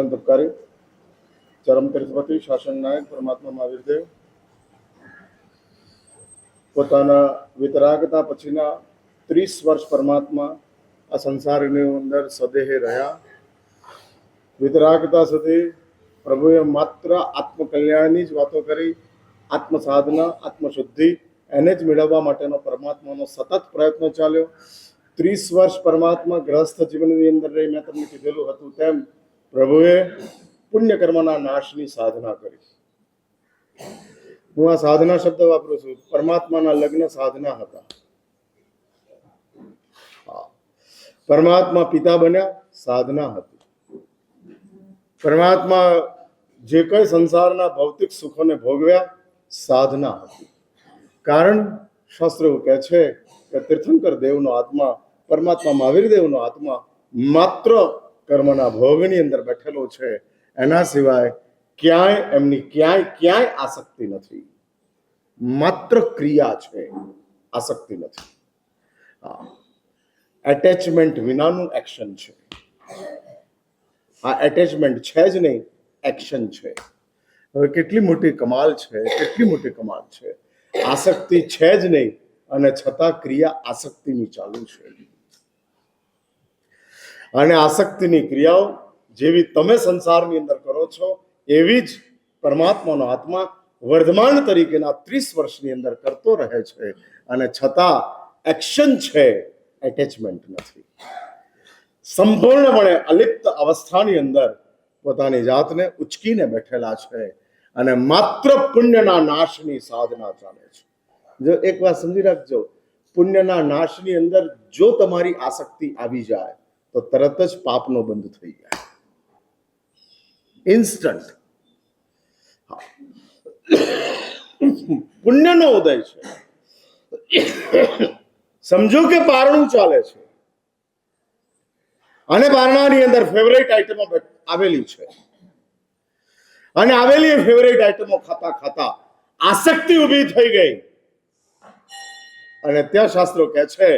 અનંત ઉપકારી ચરમ તીર્થપતિ શાસન નાયક પરમાત્મા મહાવીરદેવ પોતાના વિતરાગતા પછીના 30 વર્ષ પરમાત્મા આ સંસારની અંદર સદેહે રહ્યા. વિતરાગતા સુધી પ્રભુએ માત્ર આત્મકલ્યાણની જ વાતો કરી. આત્મ સાધના, આત્મશુદ્ધિ એને જ મેળવવા માટેનો પરમાત્માનો સતત પ્રયત્ન ચાલ્યો. 30 વર્ષ પરમાત્મા ગ્રહસ્થ જીવનની અંદર રહી. મેં તમને કીધેલું હતું તેમ પ્રભુએ પુણ્યકર્મના નાશની સાધના કરી. હું આ સાધના શબ્દ વાપરું છું. પરમાત્માના લગ્ન સાધના હતા. પરમાત્મા પિતા બન્યા, સાધના હતી. પરમાત્મા જે કઈ સંસારના ભૌતિક સુખોને ભોગવ્યા, સાધના હતી. કારણ શાસ્ત્ર એવું કહે છે કે તીર્થંકર દેવનો આત્મા, પરમાત્મા મહાવીર દેવનો આત્મા માત્ર કર્મના ભોગની અંદર બેઠેલો છે. એના સિવાય ક્યાંય એમની ક્યાંય આસક્તિ નથી. માત્ર ક્રિયા છે, આસક્તિ નથી. એટેચમેન્ટ વિનાનું એક્શન છે. આ એટેચમેન્ટ છે જ નહીં, એક્શન છે. હવે કેટલી મોટી કમાલ છે, કેટલી મોટી કમાલ છે. આસક્તિ છે જ નહીં અને છતાં ક્રિયા આસક્તિની ચાલુ છે. અને આસક્તિની ક્રિયાઓ જેવી તમે સંસારની અંદર કરો છો એવી જ પરમાત્માનો આત્મા વર્ધમાન તરીકેના 30 વર્ષની અંદર કરતો રહે છે. અને છતાં એક્શન છે, એટેચમેન્ટ નથી. સંપૂર્ણપણે અલિપ્ત અવસ્થાની અંદર પોતાની જાતને ઉચકીને બેઠેલા છે અને માત્ર પુણ્યના નાશની સાધના ચાલે છે. જો એક વાત સમજી રાખજો, પુણ્યના નાશની અંદર જો તમારી આસક્તિ આવી જાય તો તરત જ પાપનો બંધ થઈ જાય, ઇન્સ્ટન્ટ. પુણ્યનો ઉદય છે. સમજો કે પારણું ચાલે છે અને પારણાની અંદર ફેવરેટ આઈટમો આવેલી છે અને આવેલી ફેવરેટ આઈટમો ખાતા ખાતા આસક્તિ ઊભી થઈ ગઈ. અને ત્યાં શાસ્ત્રો કહે છે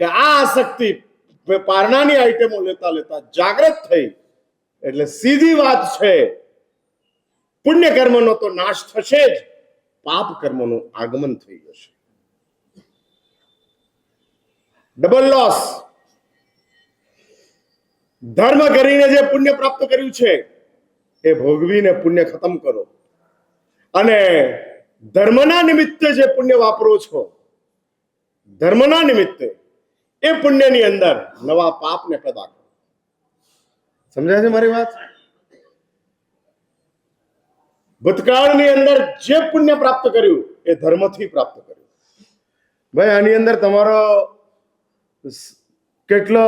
કે આ આસક્તિ પારણાની આઈટમો લેતા લેતા જાગૃત થઈ એટલે સીધી વાત છે, પુણ્ય કર્મનો તો નાશ થશે જ, પાપ કર્મનું આગમન થઈ જશે. Double loss. ધર્મ કરીને જે પુણ્ય પ્રાપ્ત કર્યું છે એ ભોગવીને પુણ્ય ખતમ કરો અને ધર્મના નિમિત્તે જે પુણ્ય વાપરો છો, ધર્મના નિમિત્તે એ પુણ્યની અંદર નવા પાપને પેદા કરો. સમજાય છે મારી વાત? ભૂતકાળની અંદર જે પુણ્ય પ્રાપ્ત કર્યું એ ધર્મથી પ્રાપ્ત કર્યું. ભાઈ આની અંદર તમારો કેટલો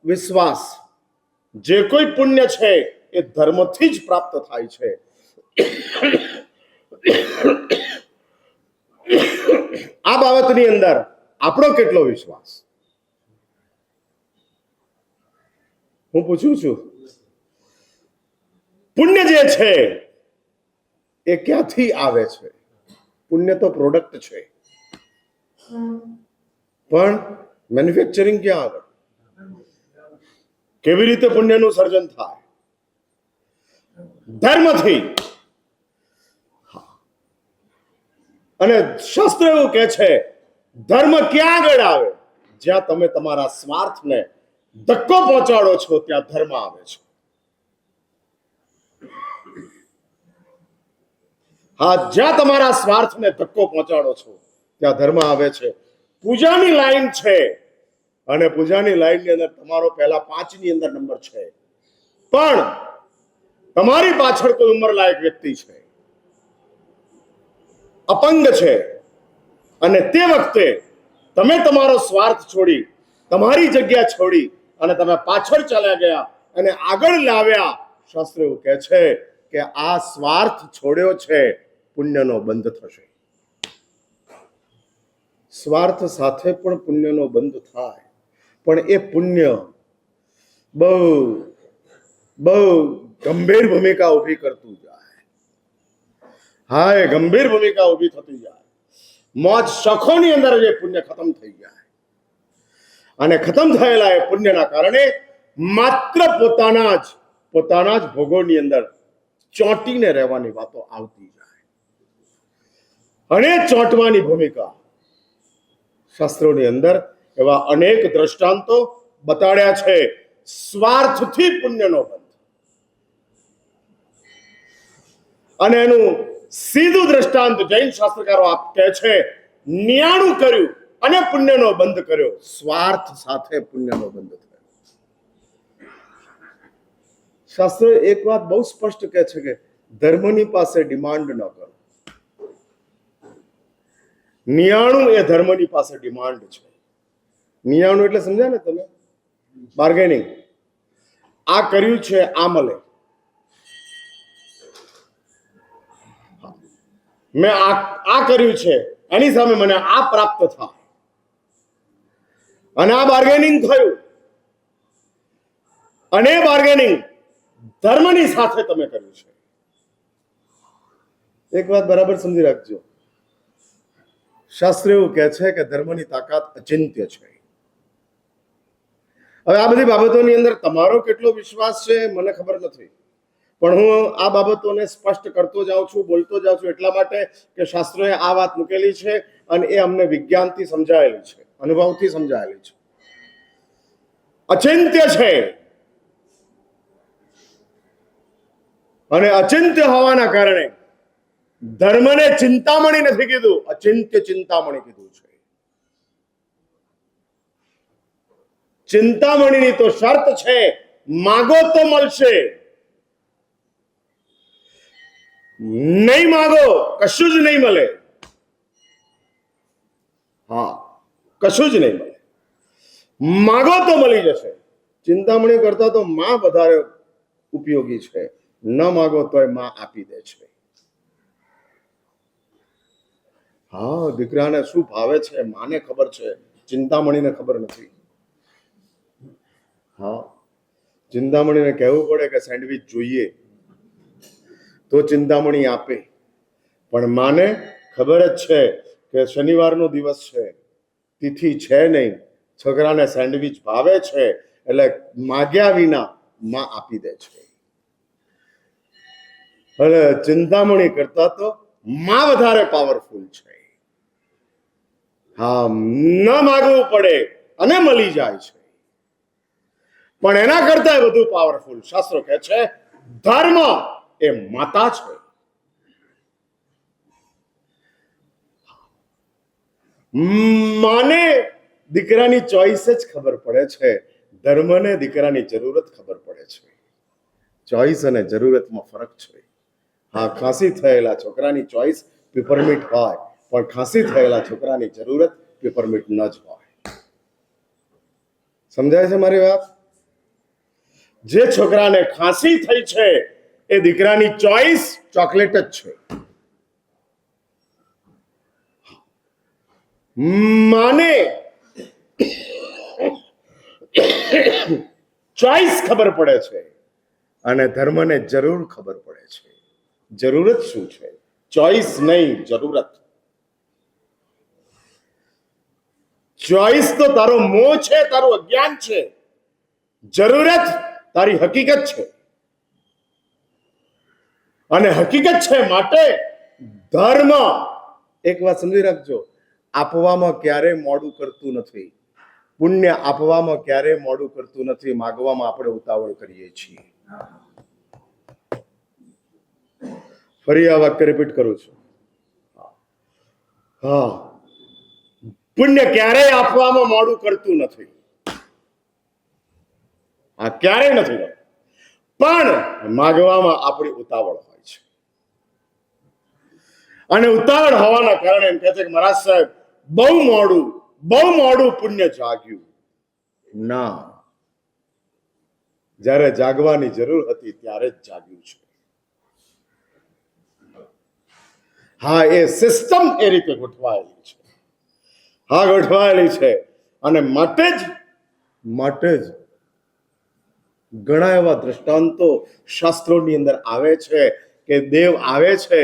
વિશ્વાસ? જે કોઈ પુણ્ય છે એ ધર્મથી જ પ્રાપ્ત થાય છે. આ બાબતની અંદર આપણો કેટલો વિશ્વાસ? હું પૂછું છું, પુણ્ય જે છે એ ક્યાંથી આવે છે? પુણ્ય તો પ્રોડક્ટ છે, પણ મેન્યુફેક્ચરિંગ ક્યાં આગળ? કેવી રીતે પુણ્યનું સર્જન થાય? ધર્મથી. અને શાસ્ત્ર એવું કહે છે ધર્મ ક્યાં આગળ આવે? જ્યાં તમે તમારા સ્વાર્થને ધક્કો પહોંચાડો છો ત્યાં ધર્મ આવે છે. હા, જ્યાં તમારા સ્વાર્થને ધક્કો પહોંચાડો છો ત્યાં ધર્મ આવે છે. પૂજાની લાઈન છે અને પૂજાની લાઈનની અંદર તમારો પહેલા 5 ની અંદર નંબર છે, પણ તમારી પાછળ કોઈ ઉંમરલાયક વ્યક્તિ છે, અપંગ છે, અને તે વખતે તમે તમારો સ્વાર્થ છોડી, તમારી જગ્યા છોડી અને તમે પાછળ ચાલ્યા ગયા અને આગળ લાવ્યા. શાસ્ત્ર એવું કહે છે કે આ સ્વાર્થ છોડ્યો છે, પુણ્યનો બંધ થશે. સ્વાર્થ સાથે પણ પુણ્યનો બંધ થાય, પણ એ પુણ્ય બહુ ગંભીર ભૂમિકા ઊભી કરતું જાય. હા, એ ગંભીર ભૂમિકા ઊભી થતી જાય. મોજ શોખોની અંદર જે પુણ્ય ખતમ થઈ જાય અને ખતમ થયેલા એ પુણ્યના કારણે માત્ર પોતાના જ પોતાના જ ભોગોની અંદર ચોંટીને રહેવાની વાતો આવતી જાય. અને ચોંટવાની ભૂમિકા શાસ્ત્રોની અંદર એવા અનેક દ્રષ્ટાંતો બતાડ્યા છે. સ્વાર્થથી પુણ્યનો બંધ, અને એનું સીધું દ્રષ્ટાંત જૈન શાસ્ત્રકારો કહે છે, 99 કર્યું અને પુણ્યનો બંધ કર્યો. સ્વાર્થ સાથે પુણ્યનો બંધ થયો. શાસ્ત્ર એક વાત બહુ સ્પષ્ટ કહે છે કે ધર્મની પાસે ડિમાન્ડ ન કરો. 99 એ ધર્મની પાસે ડિમાન્ડ છે. 99 એટલે સમજ્યા ને તમે? બાર્ગેનિંગ. આ કર્યું છે, આ મળે. મેં આ કર્યું છે, એની સામે મને આ પ્રાપ્ત થાય, અને આ બાર્ગેનિંગ થયું. અને બાર્ગેનિંગ ધર્મની સાથે તમે કર્યું છે. એક વાત બરાબર સમજી રાખજો, શાસ્ત્ર એવું કહે છે કે ધર્મની તાકાત અચિંત્ય છે. હવે આ બધી બાબતોની અંદર તમારો કેટલો વિશ્વાસ છે મને ખબર નથી, પણ હું આ બાબતોને સ્પષ્ટ કરતો જાઉં છું, બોલતો જાઉં છું એટલા માટે કે શાસ્ત્રોએ આ વાત મૂકેલી છે અને એ અમને વિજ્ઞાનથી સમજાયેલી છે, અનુભવથી સમજાયેલી છે. અચિંત્ય છે, અને અચિંત્ય હોવાના કારણે ધર્મને ચિંતામણી નથી કીધું, અચિંત્ય ચિંતામણી કીધું છે. ચિંતામણીની તો શરત છે, માગો તો મળશે, નહીં માગો કશું જ નહીં મળે. હા, કશું જ નહીં મળે. માગો તો મળી જશે. ચિંતામણી કરતા તો માં વધારે ઉપયોગી છે. ન માગો તોય માં આપી દે છે. હા, દીકરાને શું ભાવે છે માને ખબર છે, ચિંતામણીને ખબર નથી. હા, ચિંતામણીને કહેવું પડે કે સેન્ડવિચ જોઈએ તો ચિંતામણી આપે, પણ માને ખબર જ છે કે શનિવારનો દિવસ છે, તિથિ છે નહીં, છોકરાને સેન્ડવિચ ભાવે છે, એટલે માગ્યા વિના માં આપી દે છે. એટલે ચિંતામણી કરતા તો માં વધારે પાવરફુલ છે. હા, ન માગવું પડે અને મળી જાય છે. પણ એના કરતા વધુ પાવરફુલ શાસ્ત્રો કહે છે ધર્મ એ માતા છે. માને દીકરાની ચોઈસ જ ખબર પડે છે, ધર્મને દીકરાની જરૂરત ખબર પડે છે. ચોઈસ અને જરૂરતમાં ફરક છે. હા, ખાંસી થયેલા છોકરાની ચોઈસ પેપરમીટ હોય, પણ ખાંસી થયેલા છોકરાની જરૂરત પેપરમીટ ન જ હોય. સમજાય છે મારી વાત? જે છોકરાને ખાંસી થઈ છે એ દીકરાની ચોઈસ ચોકલેટ જ છે. માને ચોઈસ ખબર પડે છે અને ધર્મને જરૂર ખબર પડે છે. જરૂરત શું છે? ચોઈસ નહીં, જરૂરત. ચોઈસ તો તારો મોહ છે, તારું અજ્ઞાન છે. જરૂરત તારી હકીકત છે, અને હકીકત છે માટે ધર્મ. એક વાત સમજી રાખજો, આપવામાં ક્યારે મોડું કરતું નથી. પુણ્ય આપવામાં ક્યારે મોડું કરતું નથી, માગવામાં આપણે ઉતાવળ કરીએ છીએ. ફરી આ વાક્ય રિપીટ કરું છું. હા, પુણ્ય ક્યારેય આપવામાં મોડું કરતું નથી. આ ક્યારેય નથી, પણ માગવામાં આપણી ઉતાવળ હોય છે. અને ઉતાવળ હોવાના કારણે એમ કહે છે કે મહારાજ સાહેબ બહુ મોડું પુણ્ય જાગ્યું. ના, જ્યારે જાગવાની જરૂર હતી ત્યારે જ જાગ્યું છે. હા, એ સિસ્ટમ એ રીતે ગોઠવાયેલી છે. હા, ગોઠવાયેલી છે, અને માટે જ ઘણા એવા દ્રષ્ટાંતો શાસ્ત્રોની અંદર આવે છે કે દેવ આવે છે,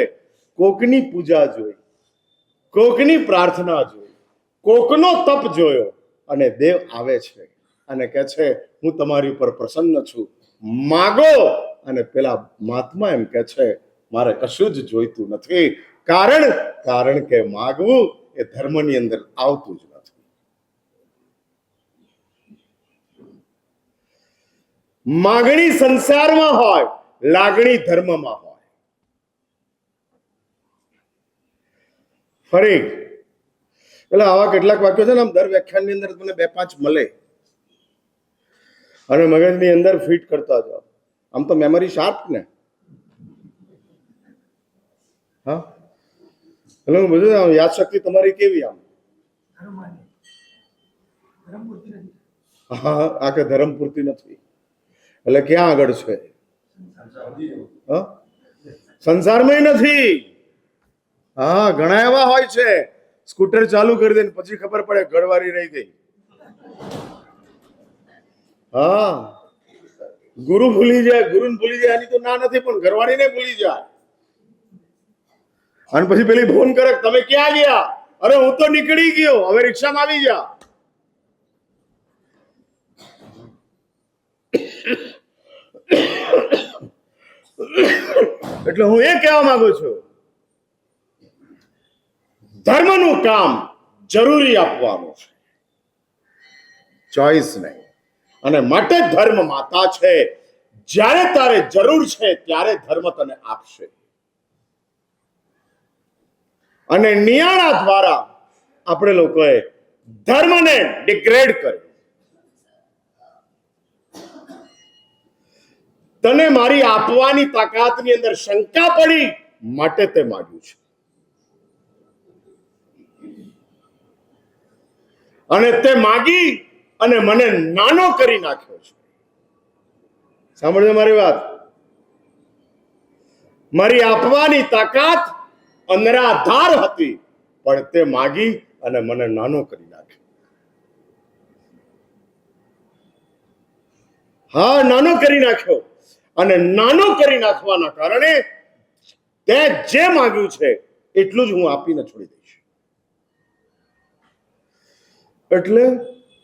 કોકની પૂજા જોઈ, કોકની પ્રાર્થના જોઈ, કોકનો તપ જોયો, અને દેવ આવે છે અને કહે છે હું તમારી ઉપર પ્રસન્ન છું, માગો. અને પેલા મહાત્મા એમ કે છે મારે કશું જ જોઈતું નથી, કારણ કે માગવું એ ધર્મની અંદર આવતું જ નથી. માગણી સંસારમાં હોય, લાગણી ધર્મમાં હોય. ફરી પેલા આવા કેટલાક વાક્યો છે ને, આમ દર વ્યાખ્યાનની અંદર તમને 2-5 મળે અને મગજની અંદર ફિટ કરતા જાઓ. આમ તો મેમરી શાર્પ ને. હા, એટલે હું બધું યાદ શક્તિ તમારી કેવી આમ? હા, આ કે ધર્મ પૂરતી નથી. એટલે ક્યાં આગળ છે? સંસારમાં નથી. હા, ઘણા એવા હોય છે સ્કૂટર ચાલુ કરી દે પછી ખબર પડે ઘરવાળી રહી ગઈ. હા, ગુરુને ભૂલી જાય આની તો ના નથી, પણ ઘરવાળીને ભૂલી જાય. અને પછી પેલી ફોન કરે તમે ક્યાં ગયા? અરે હું તો નીકળી ગયો, હવે રિક્ષામાં આવી જા. એટલે હું એ કહેવા માંગુ છું, ધર્મનું કામ જરૂરી આપવાનું છે, ચોઈસ નહીં. અને માટે ધર્મ માતા છે. જ્યારે તારે જરૂર છે ત્યારે ધર્મ તને આપશે. અને નિયાણા દ્વારા આપણે લોકોએ ધર્મને ડિગ્રેડ કર્યો. તને મારી આપવાની તાકાતની અંદર શંકા પડી માટે તે માંગ્યું છે. અને તે માગી અને મને નાનો કરી નાખ્યો છે. સાંભળજો મારી વાત. મારી આપવાની તાકાત અનરાધાર હતી, પણ તે માગી અને મને નાનો કરી નાખ્યો. હા, નાનો કરી નાખ્યો. અને નાનો કરી નાખવાના કારણે તે જે માંગ્યું છે એટલું જ હું આપીને છોડી દઈશ. એટલે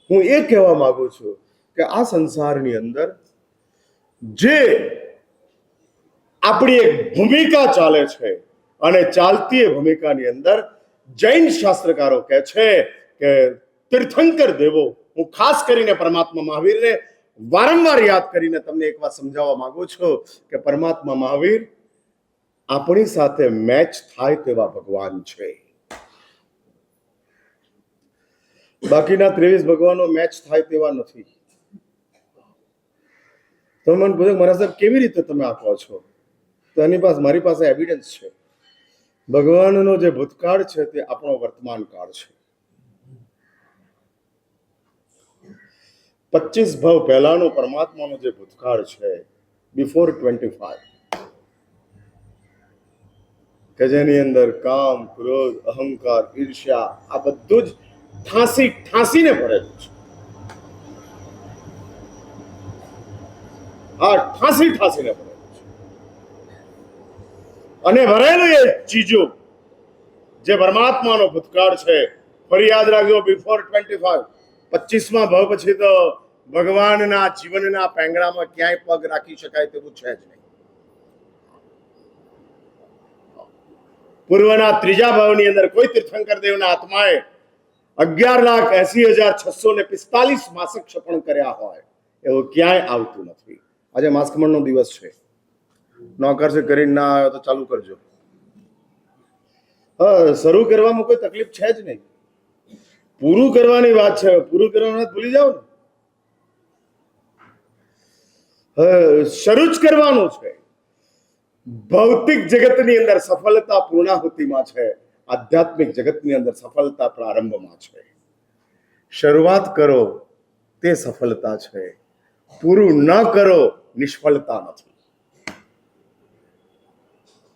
હું એ કહેવા માંગુ છું કે આ સંસારની અંદર જે આપણી એક ભૂમિકા ચાલે છે, અને ચાલતી એ ભૂમિકાની અંદર જૈન શાસ્ત્રકારો કહે છે કે તીર્થંકર દેવો, હું ખાસ કરીને પરમાત્મા મહાવીરને વારંવાર યાદ કરીને તમને એક વાત સમજાવવા માંગુ છું કે પરમાત્મા મહાવીર આપણી સાથે મેચ થાય તેવા ભગવાન છે. બાકીના 23 ભગવાનો મેચ થાય તેવા નથી. તમે મને પૂછો મારા સાહેબ કેવી રીતે તમે આપો છો? તો એની પાસે મારી પાસે એવિડન્સ છે. ભગવાનનો જે ભૂતકાળ છે તે આપણો વર્તમાન કાળ છે. 25 ભાવ પહેલાનો પરમાત્માનો જે ભૂતકાળ છે, બિફોર 25, કે જેની અંદર કામ, ક્રોધ, અહંકાર, ઈર્ષ્યા આ બધું જ ઠાંસીને ભરેલું છે. આ ઠાંસીને ભરેલું છે. અને ભરેલું એ ચીજો જે પરમાત્માનો ભૂતકાળ છે, ફરી યાદ રાખજો, બિફોર 25, 25મા ભાવ પછી તો ભગવાનના જીવનના પેંગડામાં ક્યાંય પગ રાખી શકાય તેવું છે જ નહીં. પૂર્વના 3જા ભાવની અંદર કોઈ તીર્થંકર દેવના આત્માએ 11,80,645 માસિક ક્ષપણ કર્યા હોય એવું ક્યાંય આવતું નથી. આજે માસખમણનો દિવસ છે. નોકર છે કરીને ના આવ્યો તો ચાલુ કરજો. શરૂ કરવામાં કોઈ તકલીફ છે જ નહીં. પૂરું કરવાની વાત છે. પૂરું કરવાની વાત ભૂલી જાઓ ને. શરૂ જ કરવાનું છે. ભૌતિક જગતની અંદર સફળતા પૂર્ણાહુતિમાં છે, આધ્યાત્મિક જગતની અંદર સફળતા પ્રારંભમાં છે. શરૂઆત કરો તે સફળતા છે, પૂરું ન કરો નિષ્ફળતા નથી.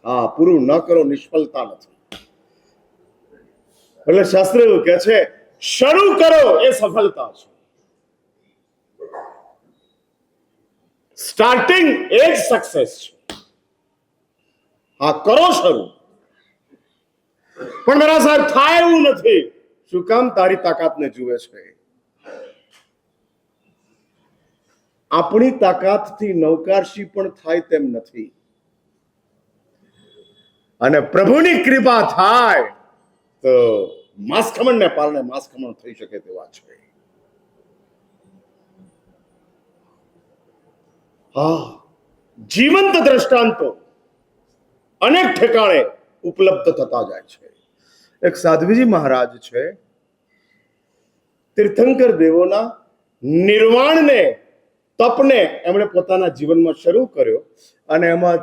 હા, પૂરું ન કરો નિષ્ફળતા નથી. એટલે શાસ્ત્ર એવું કહે છે શરૂ કરો એ સફળતા છે. સ્ટાર્ટિંગ એ જ સક્સેસ છે. હા, કરો શરૂ, પણ મારા સાહેબ થાય એવું નથી. શું કામ? તારી તાકાતને જુએ છે. આપણી તાકાતથી નૌકારશી પણ થાય તેમ નથી, અને પ્રભુની કૃપા થાય તો માસખમણને પારણે માસખમણ થઈ શકે તેવા છે. હા, જીવંત દ્રષ્ટાંતો અનેક ઠેકાણે ઉપલબ્ધ થતા જાય છે. એક સાધ્વીજી મહારાજ છે, તીર્થંકર દેવોના નિર્વાણને, તપને એમણે પોતાના જીવનમાં શરૂ કર્યો, અને એમાં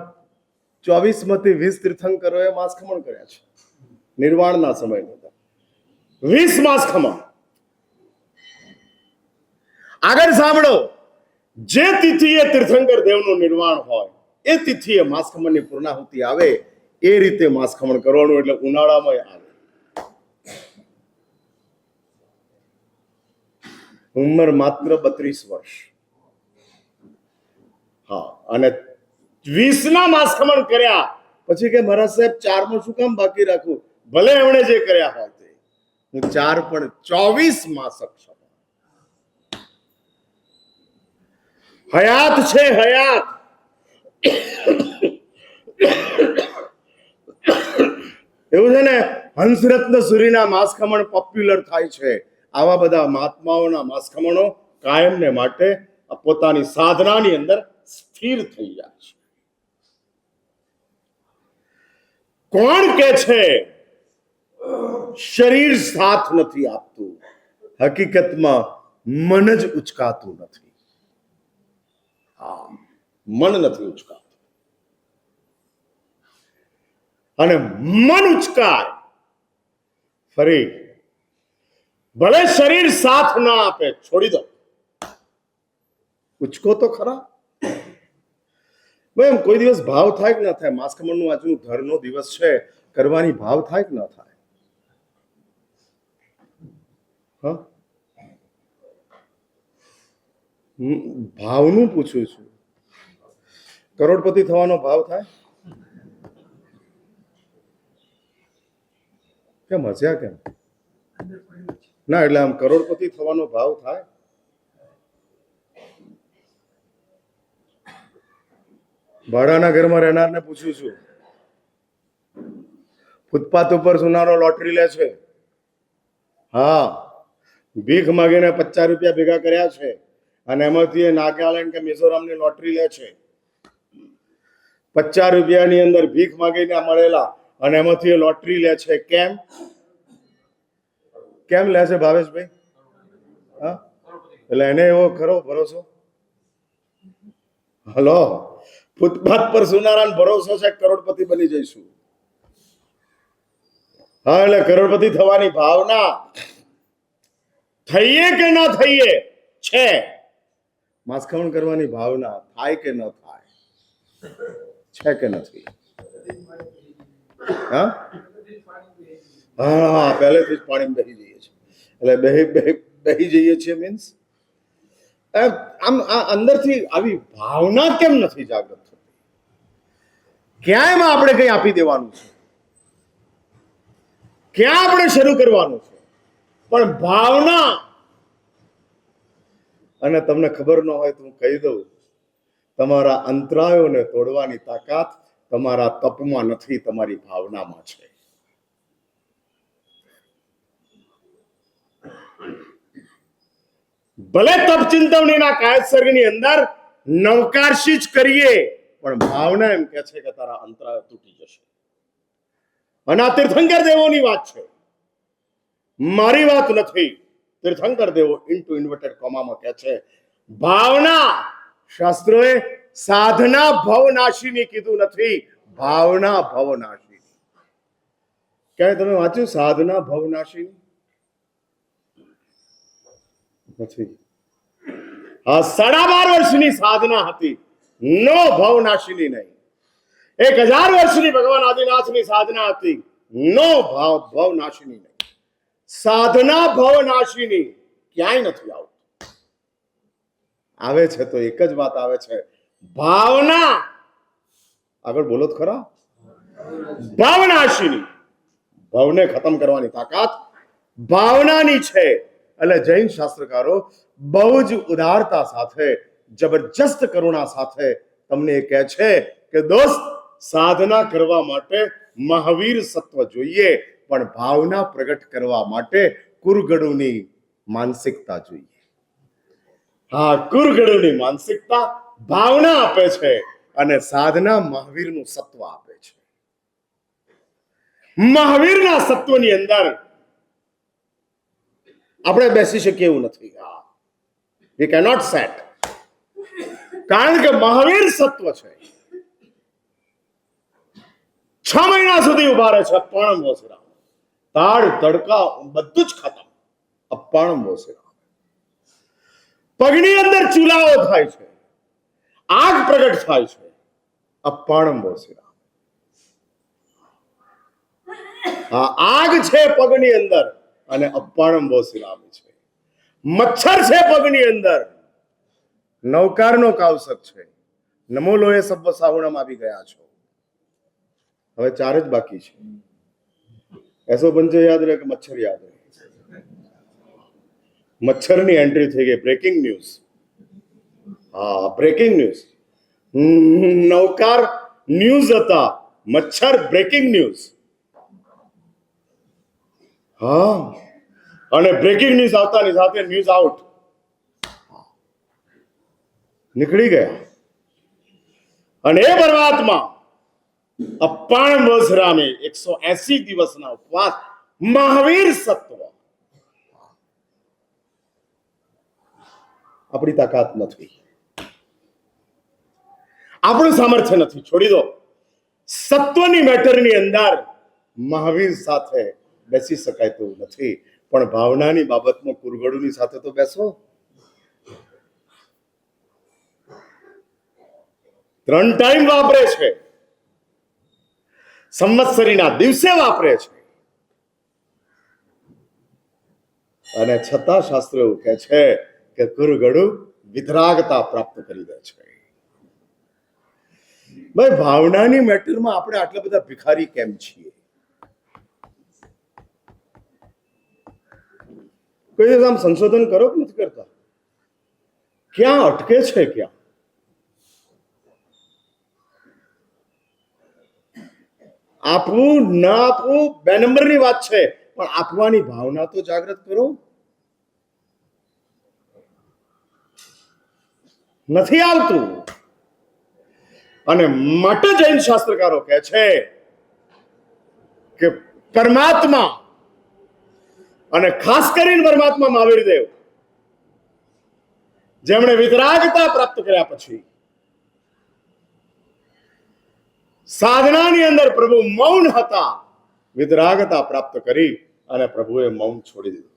24 માંથી 20 તીર્થંકરોએ માસખમણ કર્યા છે. નિર્વાણના સમયમાં 20 માસખમણ. આગળ સાંભળો, જે તિથિએ તીર્થંકર દેવનું નિર્વાણ હોય એ તિથિએ માસખમણની પૂર્ણાહુતિ આવે એ રીતે માસખમણ કરવાનું. એટલે ઉનાળામાં આવે. ઉંમર માત્ર 32 વર્ષ. હા, અને 20ના માસખમણ કર્યા પછી કે મહારાજ સાહેબ 4માં શું કામ બાકી રાખવું? ભલે એમણે જે કર્યા હોય તે, હું 4 પણ 24 માં સક્ષમ. હયાત છે, હયાત. એવું છે ને, હંસરત્ન સૂરીના માસખમણ પોપ્યુલર થાય છે. આવા બધા મહાત્માઓના માસખમણો કાયમને માટે પોતાની સાધનાની અંદર સ્થિર થઈ જાય છે. કોણ કે છે શરીર સાથ નથી આપતું? હકીકતમાં મન જ ઉચકાતું નથી. હા, મન નથી ઉચકાતું. અને મન ઉચકાય ફરી, ભલે શરીર સાથ ના આપે, છોડી દો, ઉચકો તો ખરા. એમ કોઈ દિવસ ભાવ થાય કે ના થાય? માસખમણનું આજનું ઘરનો દિવસ છે, કરવાની ભાવ થાય કે ના થાય? હા, ભાવનું પૂછું છું. કરોડપતિ થવાનો ભાવ થાય? કેમ હસ્યા કેમ? ના, એટલે આમ કરોડપતિ થવાનો ભાવ થાય? ભાડાના ઘરમાં રહેનારને પૂછું છું. ફૂટપાથ ઉપર સુનારો લોટરી લે છે. હા, ભીખ માગીને 50 રૂપિયા ભેગા કર્યા છે, અને એમાંથી નાગાલેન્ડ કે મિઝોરમની લોટરી લે છે. 50 રૂપિયાની અંદર ભીખ માગીને મળેલા, અને એમાંથી લોટરી લે છે. કેમ કેમ લે છે ભાવેશભાઈ? હા, એટલે એને એવો ખરો ભરોસો? હલો, ફૂટપાથ પર સુનારાને ભરોસો છે કરોડપતિ બની જઈશું. હા, એટલે કરોડપતિ થવાની ભાવના થઈએ કે ના થઈએ છે. માસખમણ કરવાની ભાવના થાય કે ન થાય છે કે નથી? હા હા, પહેલેથી જ પાણી બેસી જઈએ છીએ. એટલે બેસી જઈએ છીએ મીન્સ આમ અંદરથી આવી ભાવના કેમ નથી જાગૃત થતી? ક્યાંયમાં આપણે કઈ આપી દેવાનું છે, ક્યાં આપણે શરૂ કરવાનું છે, પણ ભાવના. અને તમને ખબર ન હોય તો હું કહી દઉં, તમારા અંતરાયોને તોડવાની તાકાત તમારા તપમાં નથી, તમારી ભાવનામાં છે. ભલે તપ ચિંતવણીના કાયસર્ગની અંદર નવકારશી જ કરીએ, પણ ભાવના એમ કે છે કે તારા અંતરાયો તૂટી જશે. અને આ તીર્થંકર દેવોની વાત છે, મારી વાત નથી. તીર્થંકર દેવો ઇન્ટુ ઇન્વર્ટેડ કોમામાં કહે છે, ભાવના. શાસ્ત્રોએ સાધના ભવનાશીની કીધું નથી, ભાવના ભવનાશી. ક્યાંય તમે વાંચ્યું સાધના ભવનાશીની? નથી. આ 12.5 વર્ષની સાધના હતી, નો ભવનાશીની નહીં. 1000 વર્ષની ભગવાન આદિનાથની સાધના હતી, નો ભવનાશીની નહીં. સાધના ભવનાશીની ક્યાંય નથી આવતું. આવે છે તો એક જ વાત આવે છે, ભાવના. આગળ બોલો તો ખરા. ભાવનાશીની, ભવને ખતમ કરવાની તાકાત ભાવનાની છે. એટલે જૈન શાસ્ત્રકારો બહુ જ ઉદારતા સાથે જબરજસ્ત કરુણા સાથે તમને એ કહે છે કે દોસ્ત, સાધના કરવા માટે મહાવીર સત્વ જોઈએ, પણ ભાવના પ્રગટ કરવા માટે કુરગડુની માનસિકતા જોઈએ. હા, કુરગડુની માનસિકતા ભાવના આપે છે અને સાધના મહાવીરનું સત્વ આપે છે. મહાવીરના સત્વની અંદર આપણે બેસી શકીએ એવું નથી. We cannot set. કારણ કે મહાવીર સત્વ છે. 6 મહિના સુધી ઉભા રહે છે. અપ્પાણમ વોસરા, તાળ તડકા બધું જ ખતમ. અપ્પાણમ વોસરા. પગની અંદર ચૂલાઓ થાય છે, આગ પ્રગટ થાય છે. અપ્પાણમ વોસરા. આ આગ છે પગની અંદર અને અપ્પાણમ વોસરા છે. મચ્છર છે પગની અંદર, નવકારનો કાવસક છે. નમો લોહે સબ્બ સાવણમ આવી ગયા છો. હવે 4 જ બાકી છે. એસો પંચે યાદ રહે કે મચ્છર યાદ રહે. મચ્છરની એન્ટ્રી થઈ ગઈ. Breaking news. હા, બ્રેકિંગ ન્યૂઝ. નવકાર ન્યૂઝ હતા, મચ્છર બ્રેકિંગ ન્યૂઝ. હા, અને બ્રેકિંગ ન્યૂઝ આવતાની સાથે ન્યૂઝ આઉટ નીકળી ગયા. અને એ પરમાત્મા અપ્પાણમ વોસરામે 180 દિવસના ઉપવાસ, મહાવીર સત્વ. આપણી તાકાત નથી, આપણું સામર્થ્ય નથી. છોડી દો. સત્વની મેટરની અંદર મહાવીર સાથે બેસી શકાય તેવું નથી, પણ ભાવનાની બાબતમાં કુરગડુની સાથે તો બેસો. 3 ટાઈમ વાપરે છે, સંવત્સરીના દિવસે વાપરે છે, અને છતાં શાસ્ત્ર એવું કહે છે કે કુરગડુ વિતરાગતા પ્રાપ્ત કરી દે છે. ભાઈ, ભાવનાની મેટરમાં આપણે આટલા બધા ભિખારી કેમ છીએ? કોઈ દિવસ આમ સંશોધન કરો કે નથી કરતા? ક્યાં અટકે છે? ક્યાં આપવું ના આપવું 2 નંબરની વાત છે, પણ આપવાની ભાવના તો જાગૃત કરો. નથી આવતું. અને માટે જૈન શાસ્ત્રકારો કહે છે કે પરમાત્મા, અને ખાસ કરીને પરમાત્મા મહાવીર દેવ, જેમણે વિતરાગતા પ્રાપ્ત કર્યા પછી સાધનાની અંદર પ્રભુ મૌન હતા, વિતરાગતા પ્રાપ્ત કરી અને પ્રભુએ મૌન છોડી દીધું.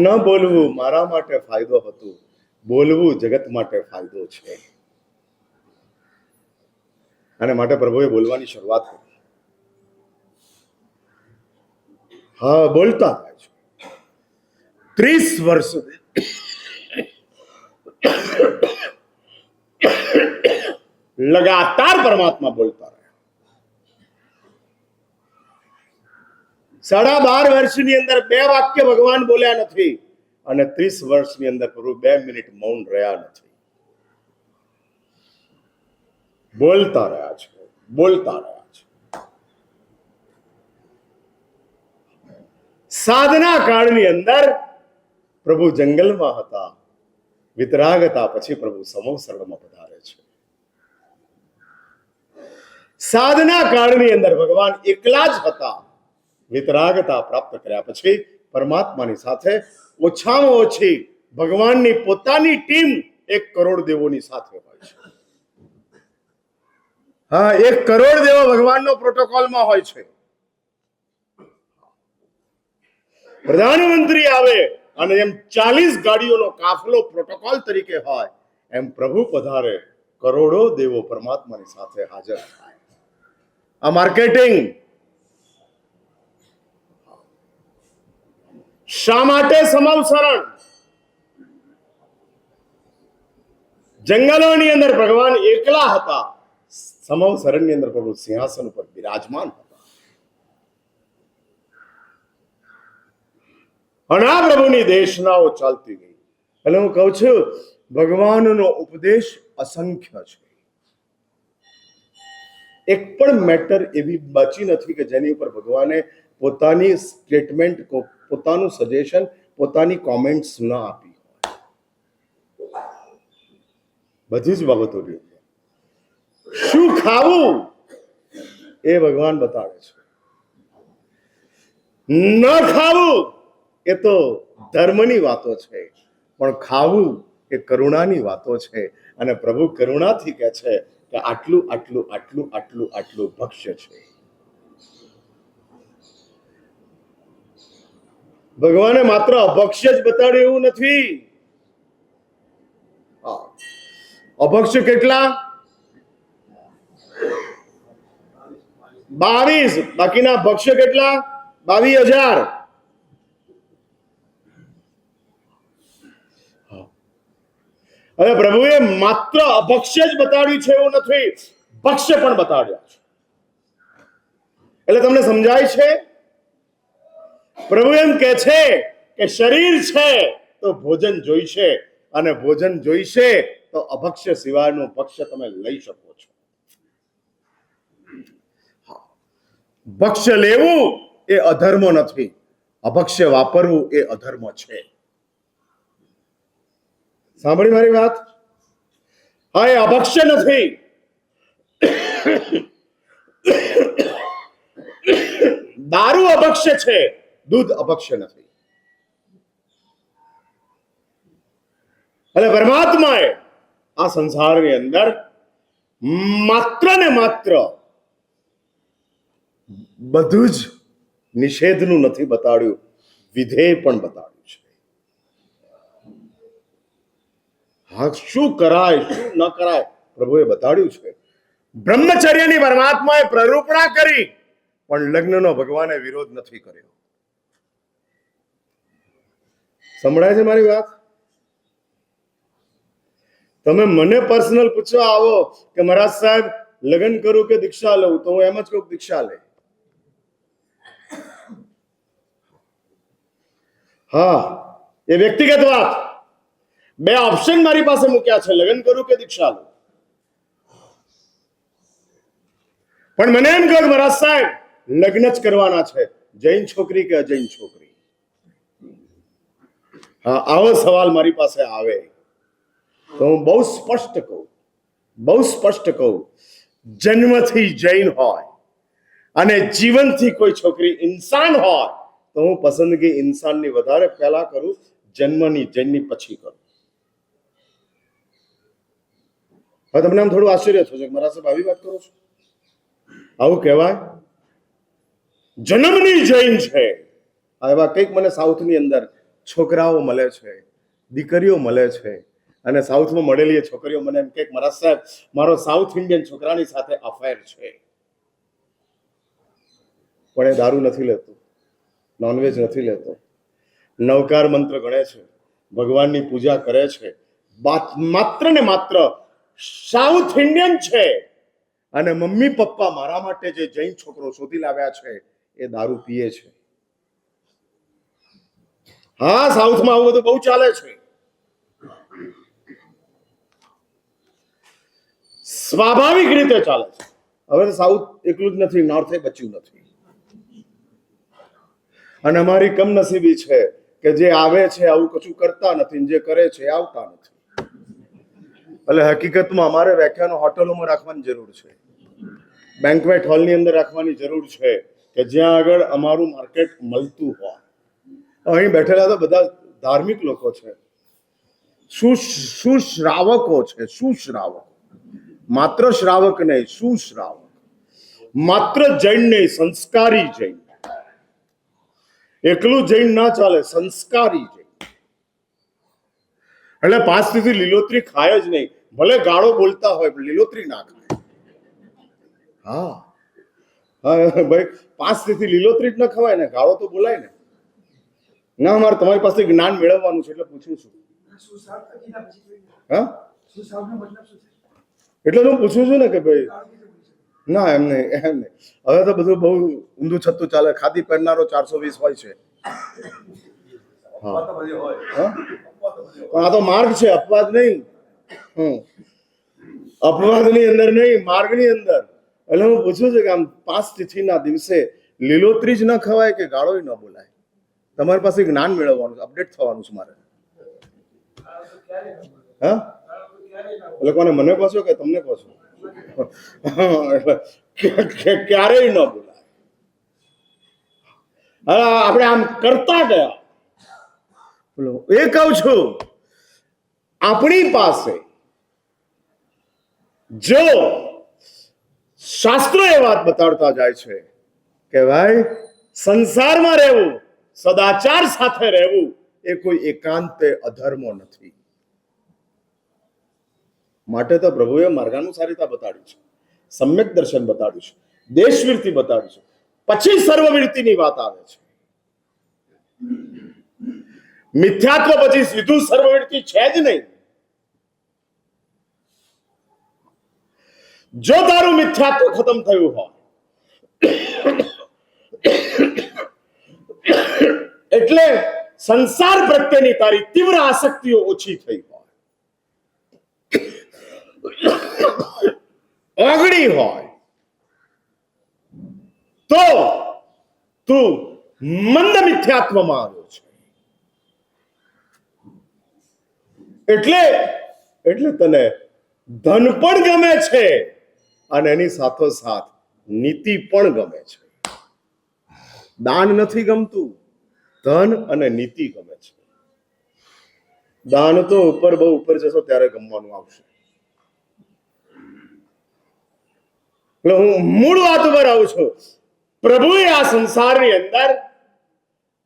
ન બોલવું મારા માટે ફાયદો હતો, બોલવું જગત માટે ફાયદો છે. અને માટે પ્રભુએ બોલવાની શરૂઆત કરી. હા, બોલતા થાય છે. 30 વર્ષ લગાતાર પરમાત્મા બોલતા રહ્યા. 12.5 વર્ષની અંદર 2 વાક્ય ભગવાન બોલ્યા નથી, અને 30 વર્ષની અંદર પ્રભુ 2 મિનિટ મૌન રહ્યા નથી. બોલતા રહ્યા છે, બોલતા રહ્યા છે. સાધના કાળની અંદર પ્રભુ જંગલમાં હતા, વિતરાગતા પછી પ્રભુ સમૂહ શરણમાં પધારે છે. સાધના કાળની અંદર ભગવાન એકલા જ હતા, વિતરાગતા પ્રાપ્ત કર્યા પછી પરમાત્માની સાથે ઓછામાં ઓછી ભગવાનની પોતાની ટીમ 1 કરોડ દેવોની સાથે હોય છે. હા, 1 કરોડ દેવો ભગવાનનો પ્રોટોકોલમાં હોય છે. પ્રધાનમંત્રી આવે અને એમ 40 ગાડીઓનો કાફલો પ્રોટોકોલ તરીકે હોય, એમ પ્રભુ પધારે, કરોડો દેવો પરમાત્માની સાથે હાજર થાય. આ માર્કેટિંગ શા માટે? સમવ શરણ. જંગલોની અંદર ભગવાન એકલા હતા, સમવ શરણની અંદર પ્રભુ સિંહાસન ઉપર બિરાજમાન હતા. અને આ પ્રભુની દેશનાઓ ચાલતી ગઈ. એટલે હું કહું છું, ભગવાનનો ઉપદેશ અસંખ્ય છે. એક પણ મેટર એવી બાકી નથી કે જેની ઉપર ભગવાને પોતાની સ્ટેટમેન્ટ, પોતાનું સજેશન, પોતાની કોમેન્ટ્સ ન આપી હોય. બધી જ બાબતોની અંદર શું ખાવું એ ભગવાન બતાવે છે. ન ખાવું એ તો ધર્મની વાતો છે, પણ ખાવું એ કરુણાની વાતો છે. અને પ્રભુ કરુણાથી કહે છે કે આટલું આટલું આટલું આટલું આટલું ભક્ષ્ય છે. ભગવાને માત્ર અભક્ષ્ય જ બતાડ્યું એવું નથી. અભક્ષ્ય કેટલા? 22. બાકીના ભક્ષ્ય કેટલા? 22,000. હવે પ્રભુએ માત્ર અભક્ષ્ય જ બતાડ્યું છે એવું નથી, ભક્ષ્ય પણ બતાડ્યા છે. એટલે તમને સમજાય છે, પ્રભુ એમ કે છે કે શરીર છે તો ભોજન જોઈશે, અને ભોજન જોઈશે તો અભક્ષ્ય સિવાયનું ભક્ષ્ય તમે લઈ શકો છો. ભક્ષ્ય લેવું એ અધર્મ નથી, અભક્ષ્ય વાપરવું એ અધર્મ છે. સાંભળી મારી વાત? હા, એ અભક્ષ્ય નથી. દારૂ અભક્ષ્ય છે, દૂધ અભક્ષ્ય નથી. એટલે પરમાત્માએ આ સંસારની અંદર માત્ર ને માત્ર બધું જ નિષેધનું નથી બતાડ્યું, વિધેય પણ બતાડ્યું છે. હા, શું કરાય શું ન કરાય પ્રભુએ બતાડ્યું છે. બ્રહ્મચર્યની પરમાત્માએ પ્રરૂપણા કરી, પણ લગ્નનો ભગવાને વિરોધ નથી કર્યો. સંભળાય છે મારી વાત? તમે મને પર્સનલ પૂછવા આવો કે મહારાજ સાહેબ લગ્ન કરું કે દીક્ષા લઉં, તો હું એમ જ કહું દીક્ષા લે. હા, એ વ્યક્તિગત વાત. બે ઓપ્શન મારી પાસે મૂક્યા છે, લગ્ન કરું કે દીક્ષા લઉં. પણ મને એમ કહો મહારાજ સાહેબ લગ્ન જ કરવાના છે, જૈન છોકરી કે અજૈન છોકરી? હા, આવો સવાલ મારી પાસે આવે તો હું બહુ સ્પષ્ટ કહું, જન્મથી જૈન હોય અને જીવનથી કોઈ છોકરી ઇન્સાન હોય તો હું પસંદગી ઇન્સાનની વધારે પહેલા કરું, જન્મની જૈનની પછી કરું. હવે તમને આમ થોડું આશ્ચર્ય થશે, મારા સાહેબ આવી વાત કરો છો? આવું કહેવાય? જન્મની જૈન છે. એવા કંઈક મને સાઉથની અંદર છોકરાઓ મળે છે, દીકરીઓ મળે છે, અને સાઉથમાં મળેલી છોકરીઓ મને એમ કે મારા સાહેબ મારો સાઉથ ઇન્ડિયન છોકરાની સાથે અફેર છે, પણ એ દારૂ નથી લેતો, નોનવેજ નથી લેતો, નવકાર મંત્ર ગણે છે, ભગવાનની પૂજા કરે છે, માત્ર ને માત્ર સાઉથ ઇન્ડિયન છે. અને મમ્મી પપ્પા મારા માટે જે જૈન છોકરો શોધી લાવ્યા છે એ દારૂ પીએ છે. હા, સાઉથમાં આવું બધું બહુ ચાલે છે. સ્વાભાવિક રીતે ચાલે છે. હવે સાઉથ એકલું જ નથી, નોર્થે બચ્યું નથી. અને અમારી કમનસીબી છે કે જે આવે છે આવું કશું કરતા નથી, જે કરે છે આવતા નથી. એટલે હકીકતમાં અમારે વ્યાખ્યાનો હોટલોમાં રાખવાની જરૂર છે, બેન્ક્વેટ હોલની અંદર રાખવાની જરૂર છે, કે જ્યાં આગળ અમારું માર્કેટ મળતું હોય. અહીં બેઠેલા તો બધા ધાર્મિક લોકો છે, સુશ્રાવકો છે, સુશ્રાવક, માત્ર શ્રાવક નહીં, સુશ્રાવક, માત્ર જૈન નહીં, સંસ્કારી જૈન. એકલું જૈન ના ચાલે, સંસ્કારી જૈન. એટલે 5 થી લીલોતરી ખાય જ નહીં, ભલે ગાળો બોલતા હોય પણ લીલોતરી ના ખાય. હા હા ભાઈ, 5 થી લીલોતરી જ ન ખવાય ને, ગાળો તો બોલાય ને. ના, મારે તમારી પાસે જ્ઞાન મેળવવાનું છે એટલે પૂછું છું. હા, એટલે હું પૂછું છું ને કે ભાઈ ના, એમ નહીં. હવે તો બધું બહુ ઊંધું છતું ચાલે. ખાદી પહેરનારો 420 હોય છે. હા હા? પણ આ તો માર્ગ છે, અપવાદ નહીં. અપવાદની અંદર નહીં, માર્ગની અંદર. એટલે હું પૂછું છું કે આમ 5 તિથિના દિવસે લીલોતરી જ ન ખવાય કે ગાળોય ન બોલાય? તમારી પાસે જ્ઞાન મેળવવાનું, અપડેટ થવાનું છે મારે. હા, એટલે કોને, મને કહો છો કે તમને કહો છો? ક્યારેય ન બોલાય. આપણે આમ કરતા ગયા. એ કહું છું, આપણી પાસે જો શાસ્ત્રો એ વાત બતાડતા જાય છે કે ભાઈ સંસારમાં રહેવું, સદાચાર સાથે રહેવું એ કોઈ એકાંતે અધર્મો નથી. માટે તો પ્રભુએ માર્ગાનુસારિતા બતાડી છે, સમ્યક દર્શન બતાડ્યું છે, દેશવીરતી બતાડી છે, પછી સર્વવીરતીની વાત આવે છે. મિથ્યાત્વ પછી સીધું સર્વવીરતી છે જ નહીં. જો તારું મિથ્યાત્વ ખતમ થયું હોય એટલે સંસાર પ્રત્યેની તારી તીવ્ર આસક્તિઓ ઓછી થઈ હોય, ઓગળી હોય, તો તું મંદ મિથ્યાત્વમાં આવ્યો છે. એટલે તને ધન પણ ગમે છે અને એની સાથોસાથ નીતિ પણ ગમે છે. દાન નથી ગમતું, ધન અને નીતિ ગમે છે. દાન તો બહુ ઉપર જશો ત્યારે ગમવાનું આવશે. એટલે હું મૂળ વાત ઉપર આવું છું. પ્રભુએ આ સંસારની અંદર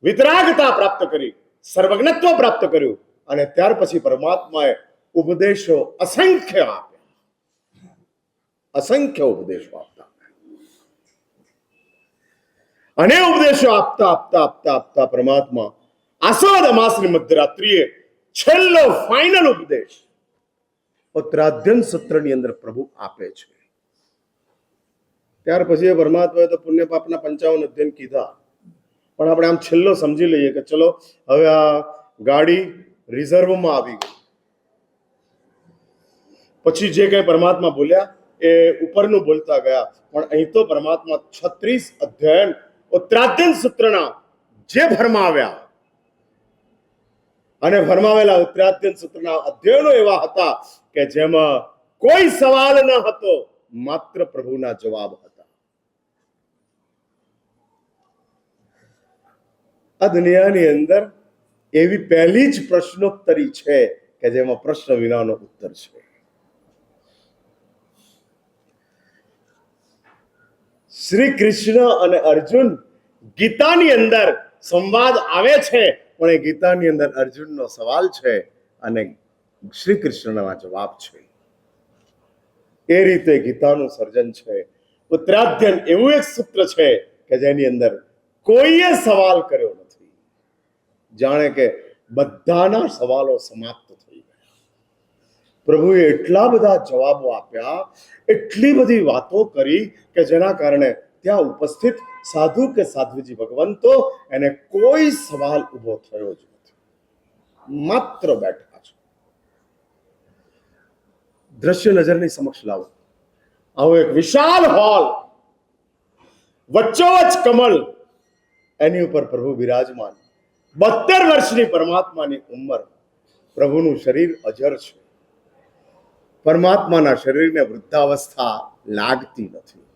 વિતરાગતા પ્રાપ્ત કરી, સર્વજ્ઞત્વ પ્રાપ્ત કર્યું, અને ત્યાર પછી પરમાત્માએ ઉપદેશો અસંખ્ય આપ્યા, અસંખ્ય ઉપદેશો આપતા. અને ઉપદેશો આપતા આપતા આપતા આપતા પરમાત્મા આષાઢ માસની મધ્યરાત્રિએ છેલ્લો ફાઇનલ ઉપદેશ ઉત્તરાધ્યન સત્રની અંદર પ્રભુ આપે છે. ત્યાર પછી પરમાત્માએ તો પુણ્ય પાપના 55 અધ્યયન કીધા, પણ આપણે આમ છેલ્લો સમજી લઈએ કે ચલો હવે આ ગાડી રિઝર્વમાં આવી ગઈ. પછી જે કઈ પરમાત્મા બોલ્યા એ ઉપરનું બોલતા ગયા, પણ અહીં તો પરમાત્મા 36 અધ્યયન ઉત્તરાધ્યન સૂત્રના જે ભરમાવ્યા, અને ભરમાવેલા ઉત્તરાધ્યન સૂત્રના અધ્યયનો એવા હતા કે જેમાં કોઈ સવાલ ન હતો, માત્ર પ્રભુના જવાબ હતા. આ દુનિયાની અંદર એવી પહેલી જ પ્રશ્નોત્તરી છે કે જેમાં પ્રશ્ન વિનાનો ઉત્તર છે. શ્રી કૃષ્ણ અને અર્જુન ગીતાની અંદર સંવાદ આવે છે, પણ એ ગીતાની અંદર અર્જુનનો સવાલ છે અને શ્રી કૃષ્ણના જવાબ છે. એ રીતે ગીતાનું સર્જન છે. ઉત્તરાધ્યન એવું એક સૂત્ર છે કે જેની અંદર કોઈએ સવાલ કર્યો નથી, જાણે કે બધાના સવાલો સમાપ્ત થઈ ગયા. પ્રભુએ એટલા બધા જવાબો આપ્યા, એટલી બધી વાતો કરી કે જેના કારણે ત્યાં ઉપસ્થિત સાધુ કે સાધ્વીજી ભગવંતો એને કોઈ સવાલ ઉભો થયો જ નથી, માત્ર બેઠા છે. દ્રશ્ય નજરની સમક્ષ લાવો. આવો એક વિશાળ હોલ, વચ્ચોવચ કમલ, એની ઉપર પ્રભુ બિરાજમાન. 72 વર્ષની પરમાત્માની ઉંમર, પ્રભુનું શરીર અજર છે. પરમાત્માના શરીરને વૃદ્ધાવસ્થા લાગતી નથી.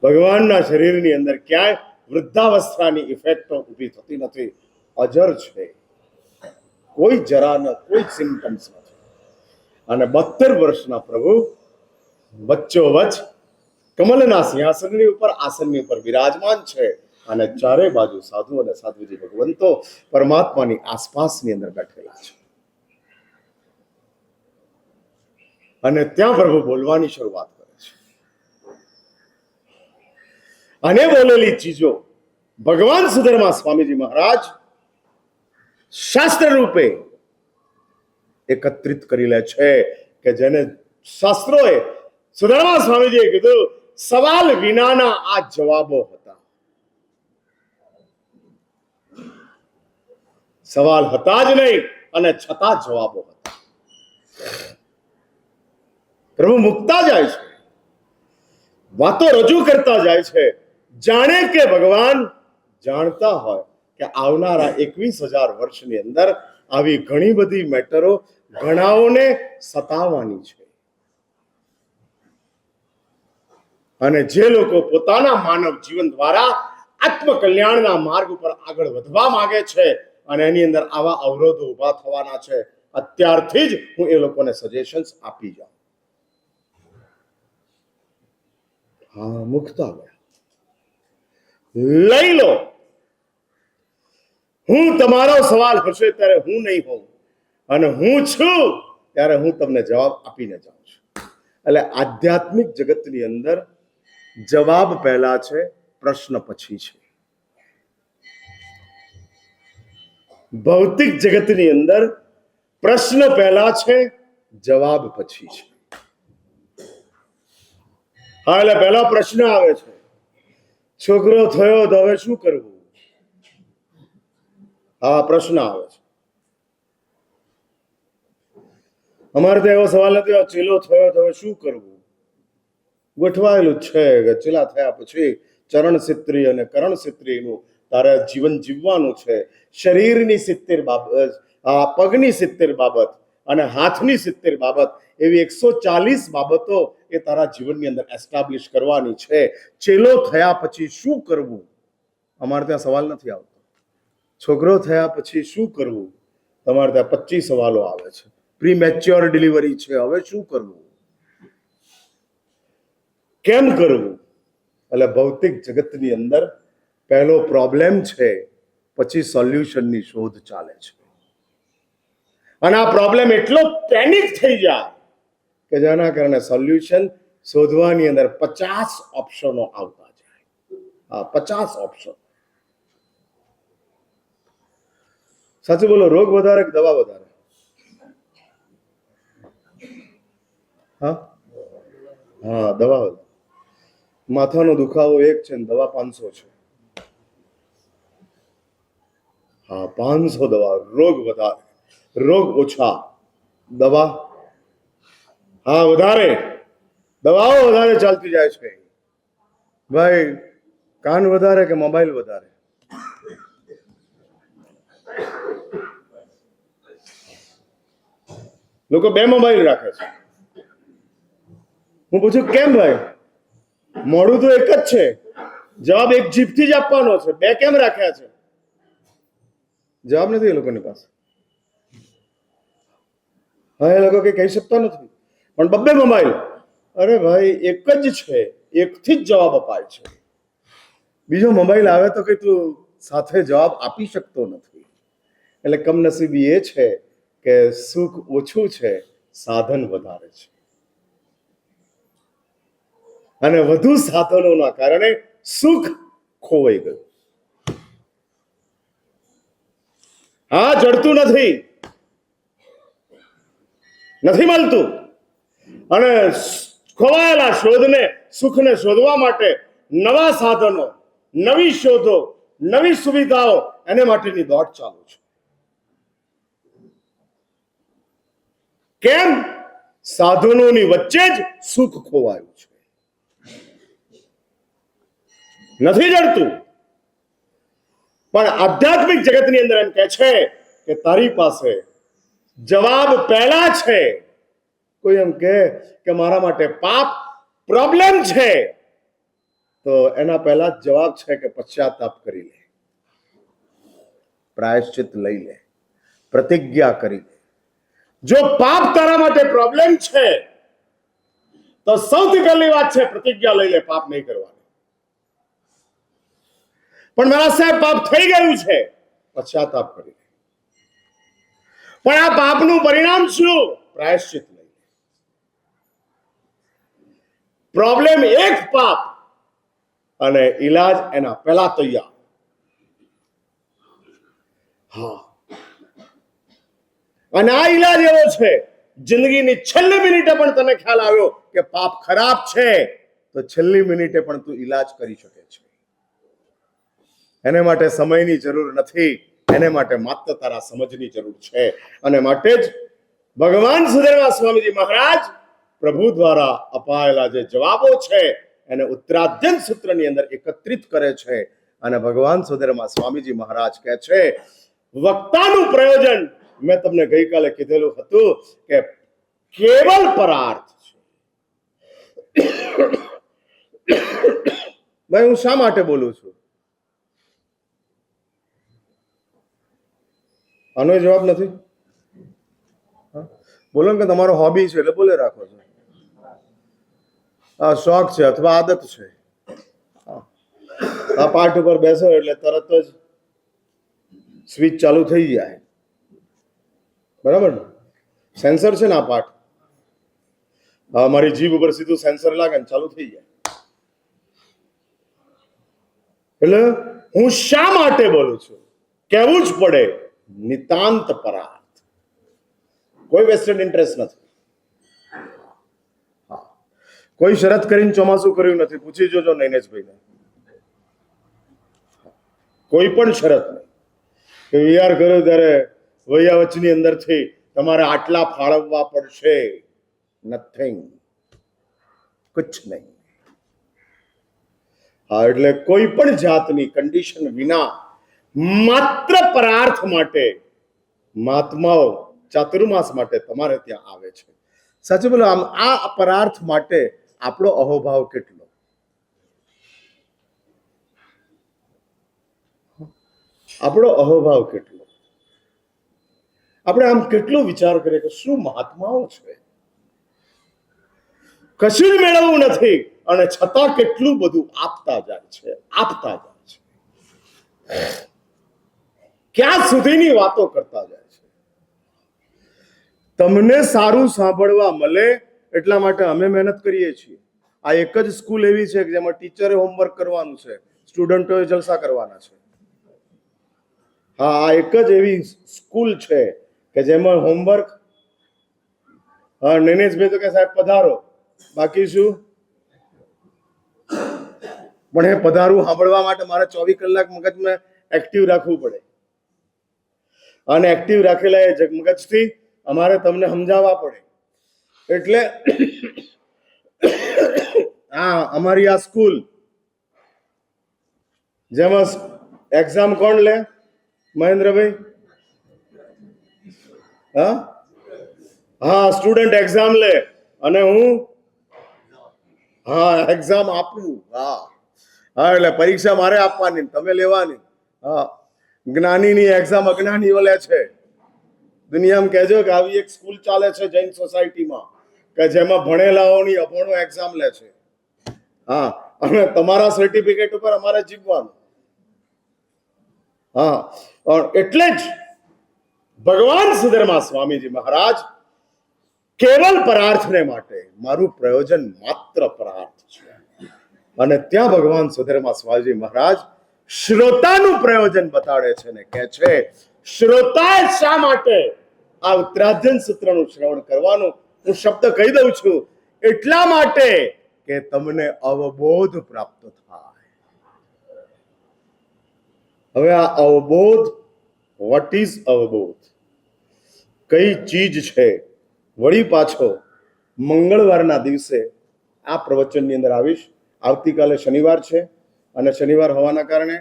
ભગવાનના શરીરની અંદર ક્યાંય વૃદ્ધાવસ્થાની ઇફેક્ટો ઊભી થતી નથી. અજર છે, કોઈ જરા ન, કોઈ સિમ્પટમ્સ નથી. અને 72 વર્ષના પ્રભુ વચ્ચોવચ કમલના સિંહાસનની ઉપર, આસનની ઉપર બિરાજમાન છે, અને ચારે બાજુ સાધુ અને સાધ્વીજી ભગવંતો પરમાત્માની આસપાસની અંદર બેઠેલા છે. અને ત્યાં પ્રભુ બોલવાની શરૂઆત કરે છે. અને બોલેલી ચીજો ભગવાન સુધર્મા સ્વામીજી મહારાજ શાસ્ત્ર રૂપે એકત્રિત કરી લે છે કે જેને શાસ્ત્રોએ, સુધર્મા સ્વામીજીએ કીધું, સવાલ વિનાના આ જવાબો હતા. સવાલ હતા જ નહીં અને છતાં જવાબો હતા. પ્રભુ મૂકતા જાય છે, વાતો રજૂ કરતા જાય છે, જાણે કે ભગવાન જાણતા હોય કે આવનારા 21,000 વર્ષની અંદર આવી ઘણી બધી મેટરો ઘણાઓને સતાવવાની છે. અને જે લોકો પોતાના માનવ જીવન દ્વારા આત્મકલ્યાણના માર્ગ ઉપર આગળ વધવા માંગે છે અને એની અંદર આવા અવરોધો ઊભા થવાના છે, અત્યારથી જ હું એ લોકોને સજેશન્સ આપી જાઉં. હા, મુકતા ગયા. લઈ લો. હું તમારો સવાલ હશે ત્યારે હું નહીં હોઉં અને હું છું ત્યારે હું તમને જવાબ આપીને જાઉં છું. એટલે આધ્યાત્મિક જગતની અંદર જવાબ પહેલા છે, પ્રશ્ન પછી છે. ભૌતિક જગતની અંદર પ્રશ્ન પહેલા છે, જવાબ પછી છે. હા, એટલે પહેલો પ્રશ્ન આવે છે, છોકરો થયો તો હવે શું કરવું? હા, પ્રશ્ન આવે છે. અમારે તો એવો સવાલ નથી, ચેલો થયો તો હવે શું કરવું? ગોઠવાયેલું છે કે ચેલા થયા પછી ચરણ સિત્રી અને કરણ સિત્રીનું તારે જીવન જીવવાનું છે. શરીરની 70 બાબત, પગની 70 બાબત અને હાથની 70 બાબત, એવી 140 બાબતો એ તારા જીવનની અંદર એસ્ટાબ્લિશ કરવાની છે. ચેલો થયા પછી શું કરવું? અમારે ત્યાં સવાલ નથી આવતો. છોકરો થયા પછી શું કરવું? તમારે ત્યાં 25 સવાલો આવે છે. પ્રી મેચ્યોર ડિલિવરી છે, હવે શું કરવું? કેમ કરવું? એટલે ભૌતિક જગતની અંદર પહેલો પ્રોબ્લેમ છે, પછી સોલ્યુશનની શોધ ચાલે છે. અને આ પ્રોબ્લેમ એટલો પેનિક થઈ જાય કે જેના કારણે સોલ્યુશન શોધવાની અંદર 50 ઓપ્શનો આવતા જાય. હા, 50 ઓપ્શન. સાચું બોલો, રોગ વધારે કે દવા વધારે? હા હા, દવા વધારે. માથાનો દુખાવો 1 છે ને દવા 500 છે. હા, 500 દવા. રોગ વધારે, રોગ ઓછા, દવા હા વધારે. દવાઓ વધારે ચાલતી જાય છે. ભાઈ, કાન વધારે કે મોબાઈલ વધારે? લોકો 2 મોબાઈલ રાખે છે. હું પૂછું કેમ ભાઈ? મોડું તો એક જ છે, જવાબ એક જીભથી જ આપવાનો છે. 2 કેમ રાખ્યા છે? જવાબ નથી એ લોકોની પાસે. હા, એ લોકો કઈ કહી શકતા નથી, પણ 2 મોબાઈલ. અરે ભાઈ, એક જ છે, એકથી જ જવાબ અપાય છે. બીજો મોબાઈલ આવે તો કઈ તું સાથે જવાબ આપી શકતો નથી. એટલે કમનસીબી એ છે કે સુખ ઓછું છે, સાધન વધારે છે. અને વધુ સાધનોના કારણે સુખ ખોવાઈ ગયું. હા, જડતું નથી, નથી મળતું. અને ખોવાયેલા શોધને, સુખને શોધવા માટે નવા સાધનો, નવી શોધો, નવી સુવિધાઓ, એને માટેની દોડ ચાલુ છે. કેમ? સાધનોની વચ્ચે જ સુખ ખોવાયું છે. નથી જડતું. પણ આધ્યાત્મિક જગતની અંદર એમ કહે છે કે તારી પાસે જવાબ પહેલા છે. કોઈ એમ કે મારા માટે પાપ પ્રોબ્લેમ છે, તો એના પહેલા જ જવાબ છે કે પશ્ચાતાપ કરી લે, પ્રાયશ્ચિત લઈ લે, પ્રતિજ્ઞા કરી લે. જો પાપ તારા માટે પ્રોબ્લેમ છે તો સૌથી પહેલી વાત છે પ્રતિજ્ઞા લઈ લે, પાપ નહીં કરવાની. પણ મારા સાહેબ પાપ થઈ ગયું છે, પશ્ચાતાપ કરી લે. પણ આ પાપનું પરિણામ શું? પ્રાયશ્ચિત લઈ લે. પ્રોબ્લેમ એક પાપ અને ઈલાજ એના પહેલા તૈયાર. હા, અને આ ઈલાજ એવો છે, જિંદગીની છેલ્લી મિનિટે પણ તને ખ્યાલ આવ્યો કે પાપ ખરાબ છે, તો છેલ્લી મિનિટે પણ તું ઈલાજ કરી શકે છે. એને માટે સમયની જરૂર નથી, એને માટે માત્ર તારા સમજની જરૂર છે. અને માટે જ ભગવાન સુધર્મા સ્વામીજી મહારાજ પ્રભુ દ્વારા અપાયેલા જે જવાબો છે એને ઉત્તરાધ્યન સૂત્રની અંદર એકત્રિત કરે છે. અને ભગવાન સુધર્મા સ્વામીજી મહારાજ કહે છે વક્તાનું પ્રયોજન મેં તમને ગઈકાલે કીધેલું હતું કે કેવલ પરાર્થ છે. ભાઈ હું શા માટે બોલું છું? આનો જવાબ નથી. બોલો ને કે તમારો હોબી છે એટલે બોલે રાખો છો, આ શોખ છે અથવા આદત છે. આ પાઠ ઉપર બેસો એટલે તરત જ સ્વિચ ચાલુ થઈ જાય. બરાબર ને? સેન્સર છે ને આ પાઠ, મારી જીભ ઉપર સીધું સેન્સર લાગે ને ચાલુ થઈ જાય. એટલે હું શા માટે બોલું છું? કહેવું જ પડે નિતાંત પરાર્થ, કોઈ વેસ્ટેડ ઇન્ટરેસ્ટ નથી. કોઈ શરત કરીને ચોમાસું કર્યું નથી. પૂછી જોજો નૈનેશભાઈને, કોઈ પણ શરત નહીં કે વિહાર કર્યો ત્યારે વૈયા વચની અંદરથી તમારે આટલા ફાળવવા પડશે. નથિંગ, કુછ નહીં. હા, એટલે કોઈ પણ જાતની કન્ડિશન વિના માત્ર પરાર્થ માટે મહાત્માઓ ચાતુર્માસ માટે તમારે ત્યાં આવે છે. સાચું બોલો, આમ આ પરાર્થ માટે આપણો અહોભાવ કેટલો? આપણો અહોભાવ કેટલો? આપણે આમ કેટલો વિચાર કરીએ કે શું મહાત્માઓ છે, કશું જ મેળવવું નથી અને છતાં કેટલું બધું આપતા જાય છે, આપતા જાય છે. ક્યાં સુધીની વાતો કરતા જાય છે. તમને સારું સાંભળવા મળે એટલા માટે અમે મહેનત કરીએ છીએ. આ એક જ સ્કૂલ એવી છે કે જેમાં ટીચરે હોમવર્ક કરવાનું છે, સ્ટુડન્ટોએ જલસા કરવાના છે. હા, આ એક જ એવી સ્કૂલ છે કે જેમાં હોમવર્ક, હા નૈનેશભાઈ તો કે સાહેબ પધારો, બાકી શું? પણ એ પધારવું સાંભળવા માટે મારે 24 કલાક મગજમાં એક્ટિવ રાખવું પડે. અને એક્ટિવ રાખેલા એ મગજથી અમારે તમને સમજાવવા પડે. એટલે હા, અમારી આ સ્કૂલ જેમાં એક્ઝામ કોણ લે? મહેન્દ્રભાઈ? હા હા, સ્ટુડન્ટ એક્ઝામ લે અને હું હા એક્ઝામ આપું. હા હા, એટલે પરીક્ષા મારે આપવાની, તમે લેવાની. હા, જ્ઞાનીની એક્ઝામ અજ્ઞાનીઓ લે છે. દુનિયામાં કહેજો કે આવી એક સ્કૂલ ચાલે છે જૈન સોસાયટીમાં કે જેમાં ભણેલાઓની અભણો એક્ઝામ લે છે. હા, અને તમારા સર્ટિફિકેટ ઉપર અમારે જીવવાનું. હા, એટલે જ ભગવાન સુધર્મા સ્વામીજી મહારાજ કેવલ પરાર્થને માટે મારું પ્રયોજન માત્ર પરાર્થ છે. અને ત્યાં ભગવાન સુધર્મા સ્વામીજી મહારાજ શ્રોતાનું પ્રયોજન બતાડે છે ને કહે છે શ્રોતાએ શા માટે આ ઉત્તરાધ્યન સૂત્રનું શ્રવણ કરવાનું? હું શબ્દ કહી દઉં છું, એટલા માટે કે તમને અવબોધ પ્રાપ્ત થાય. હવે આ અવબોધ, વોટ ઇઝ અવબોધ? કઈ ચીજ છે? વળી પાછો મંગળવારના દિવસે આ પ્રવચનની અંદર આવીશ. આવતીકાલે શનિવાર છે અને શનિવાર હોવાના કારણે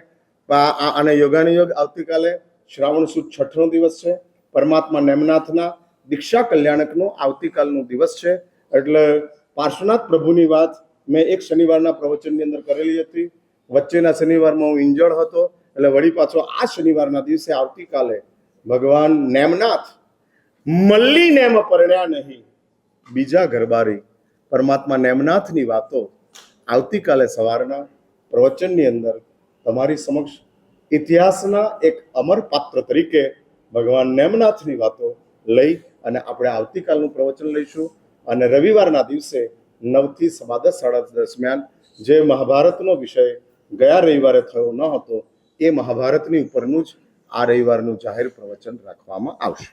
અને યોગાની યોગ આવતીકાલે શ્રાવણ સુદ 6નો દિવસ છે. પરમાત્મા નેમનાથના દીક્ષા કલ્યાણકનો આવતીકાલનો દિવસ છે. એટલે પાર્શ્વનાથ પ્રભુની વાત મેં એક શનિવારના પ્રવચનની અંદર કરેલી હતી. વચ્ચેના શનિવારમાં હું ઇન્જર્ડ હતો, એટલે વળી પાછો આ શનિવારના દિવસે આવતીકાલે ભગવાન નેમનાથ મલ્લી નેમ પરણ્યા નહીં બીજા ઘરબારી પરમાત્મા નેમનાથની વાતો આવતીકાલે સવારના પ્રવચનની અંદર તમારી સમક્ષ ઇતિહાસના એક અમર પાત્ર તરીકે ભગવાન નેમનાથની વાતો લઈ અને આપણે આવતીકાલનું પ્રવચન લઈશું. અને રવિવારના દિવસે 9 થી 10:30 દરમિયાન જે મહાભારતનો વિષય ગયા રવિવારે થયો ન હતો એ મહાભારતની ઉપરનું જ આ રવિવારનું જાહેર પ્રવચન રાખવામાં આવશે.